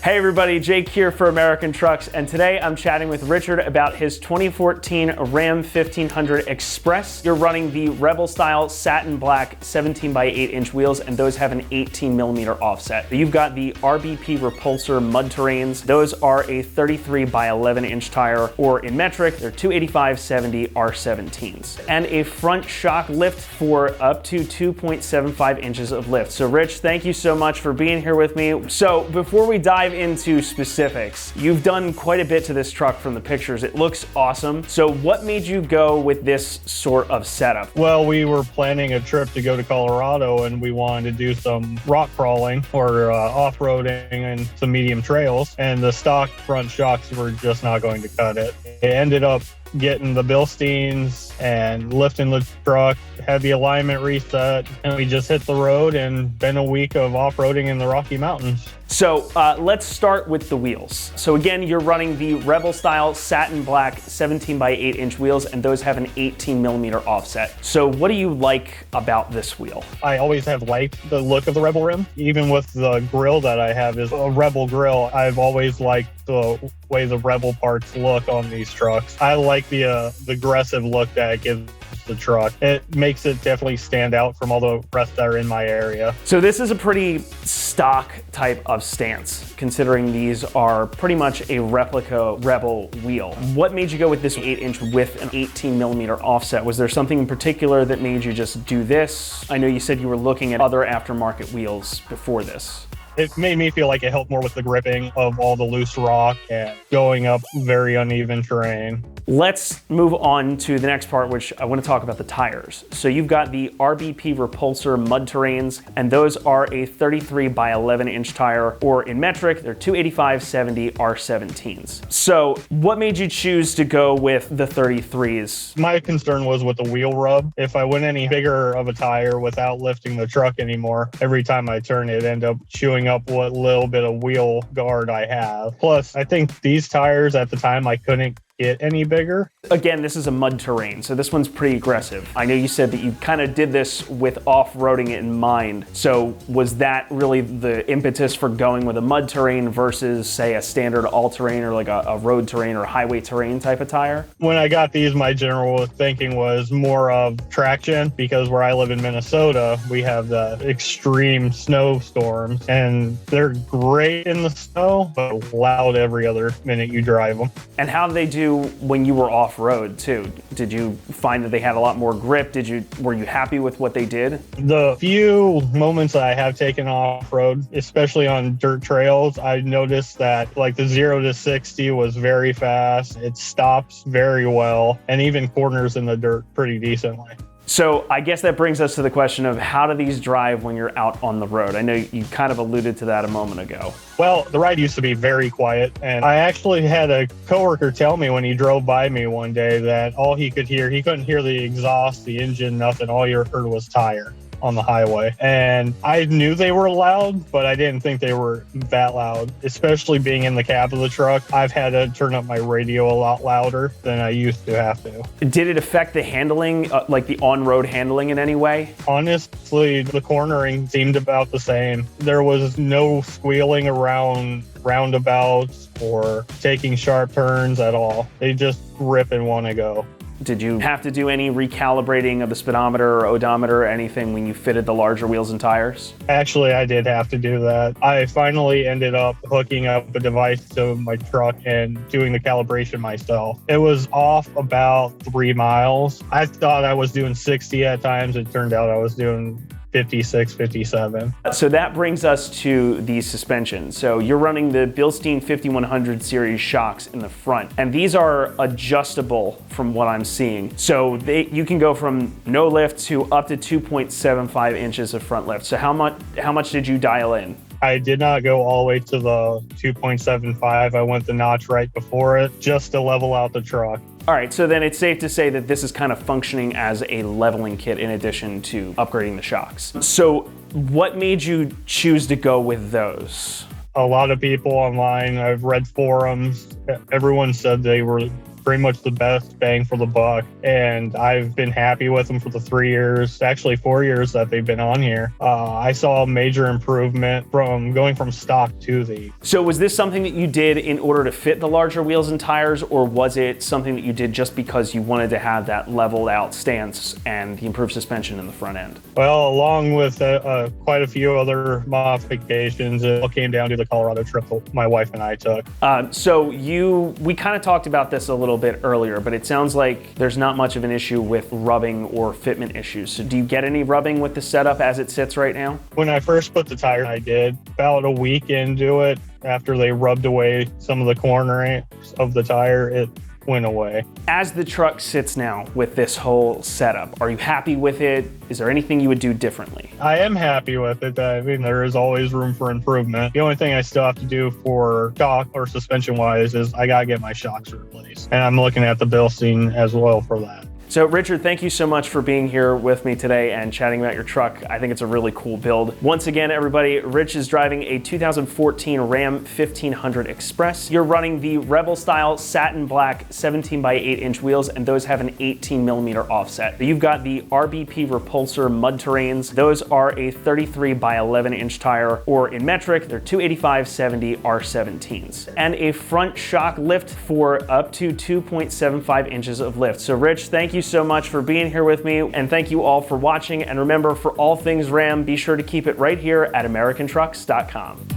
Hey everybody, Jake here for American Trucks, and today I'm chatting with Richard about his 2014 Ram 1500 Express. You're running the Rebel style satin black 17 by 8 inch wheels, and those have an 18 millimeter offset. You've got the RBP Repulsor Mud Terrains. Those are a 33 by 11 inch tire, or in metric, they're 285/70 R17s. And a front shock lift for up to 2.75 inches of lift. So Rich, thank you so much for being here with me. So before we dive into specifics, you've done quite a bit to this truck from the pictures. It looks awesome. So what made you go with this sort of setup? Well, we were planning a trip to go to Colorado and we wanted to do some rock crawling or off-roading and some medium trails, and the stock front shocks were just not going to cut it. It ended up getting the Bilsteins and lifting the truck, had the alignment reset, and we just hit the road and been a week of off-roading in the Rocky Mountains. So let's start with the wheels. So again, you're running the Rebel style satin black 17 by 8 inch wheels, and those have an 18 millimeter offset. So what do you like about this wheel? I always have liked the look of the Rebel rim. Even with the grill that I have is a Rebel grill, I've always liked the way the Rebel parts look on these trucks. I like the aggressive look that it gives the truck. It makes it definitely stand out from all the rest that are in my area. So this is a pretty stock type of stance, considering these are pretty much a replica Rebel wheel. What made you go with this 8 inch with an 18 millimeter offset? Was there something in particular that made you just do this? I know you said you were looking at other aftermarket wheels before this. It made me feel like it helped more with the gripping of all the loose rock and going up very uneven terrain. Let's move on to the next part, which I want to talk about the tires. So you've got the RBP Repulsor Mud Terrains, and those are a 33 by 11 inch tire, or in metric, they're 285/70 R17s. So what made you choose to go with the 33s? My concern was with the wheel rub. If I went any bigger of a tire without lifting the truck anymore, every time I turn it, end up chewing up what little bit of wheel guard I have. Plus, I think these tires at the time I couldn't get any bigger. Again, this is a mud terrain, so this one's pretty aggressive. I know you said that you kind of did this with off-roading it in mind. So was that really the impetus for going with a mud terrain versus, say, a standard all-terrain or like a road terrain or highway terrain type of tire? When I got these, my general thinking was more of traction, because where I live in Minnesota, we have the extreme snowstorms, and they're great in the snow, but loud every other minute you drive them. And how did they do when you were off-road too? Did you find that they had a lot more grip? Were you happy with what they did? The few moments that I have taken off-road, especially on dirt trails, I noticed that like the 0 to 60 was very fast. It stops very well, and even corners in the dirt pretty decently. So I guess that brings us to the question of, how do these drive when you're out on the road? I know you kind of alluded to that a moment ago. Well, the ride used to be very quiet, and I actually had a coworker tell me when he drove by me one day that all he couldn't hear the exhaust, the engine, nothing. All you heard was tire on the highway. And I knew they were loud, but I didn't think they were that loud, especially being in the cab of the truck. I've had to turn up my radio a lot louder than I used to have to. Did it affect the handling, like the on-road handling in any way? Honestly, the cornering seemed about the same. There was no squealing around roundabouts or taking sharp turns at all. They just rip and want to go. Did you have to do any recalibrating of the speedometer or odometer or anything when you fitted the larger wheels and tires? Actually, I did have to do that. I finally ended up hooking up a device to my truck and doing the calibration myself. It was off about 3 miles. I thought I was doing 60 at times. It turned out I was doing 56, 57. So that brings us to the suspension. So you're running the Bilstein 5100 series shocks in the front, and these are adjustable from what I'm seeing. So you can go from no lift to up to 2.75 inches of front lift. So how much did you dial in? I did not go all the way to the 2.75. I went the notch right before it just to level out the truck. All right, so then it's safe to say that this is kind of functioning as a leveling kit in addition to upgrading the shocks. So what made you choose to go with those? A lot of people online, I've read forums, everyone said they were pretty much the best bang for the buck. And I've been happy with them for the 3 years, actually 4 years that they've been on here. I saw a major improvement from going from stock to these. So was this something that you did in order to fit the larger wheels and tires, or was it something that you did just because you wanted to have that leveled out stance and the improved suspension in the front end? Well, along with quite a few other modifications, it all came down to the Colorado trip that my wife and I took. We kind of talked about this a little bit earlier, but it sounds like there's not much of an issue with rubbing or fitment issues. So do you get any rubbing with the setup as it sits right now? When I first put the tire, I did. About a week into it, after they rubbed away some of the corners of the tire, it went away. As the truck sits now with this whole setup, are you happy with it? Is there anything you would do differently? I am happy with it. I mean, there is always room for improvement. The only thing I still have to do for shock or suspension wise is I gotta get my shocks replaced. And I'm looking at the Bilstein as well for that. So Richard, thank you so much for being here with me today and chatting about your truck. I think it's a really cool build. Once again, everybody, Rich is driving a 2014 Ram 1500 Express. You're running the Rebel style satin black 17 by 8 inch wheels, and those have an 18 millimeter offset. You've got the RBP Repulsor Mud Terrains. Those are a 33 by 11 inch tire, or in metric, they're 285/70 R17s. And a front shock lift for up to 2.75 inches of lift. So Rich, thank you so much for being here with me, and thank you all for watching. And remember, for all things Ram, be sure to keep it right here at AmericanTrucks.com.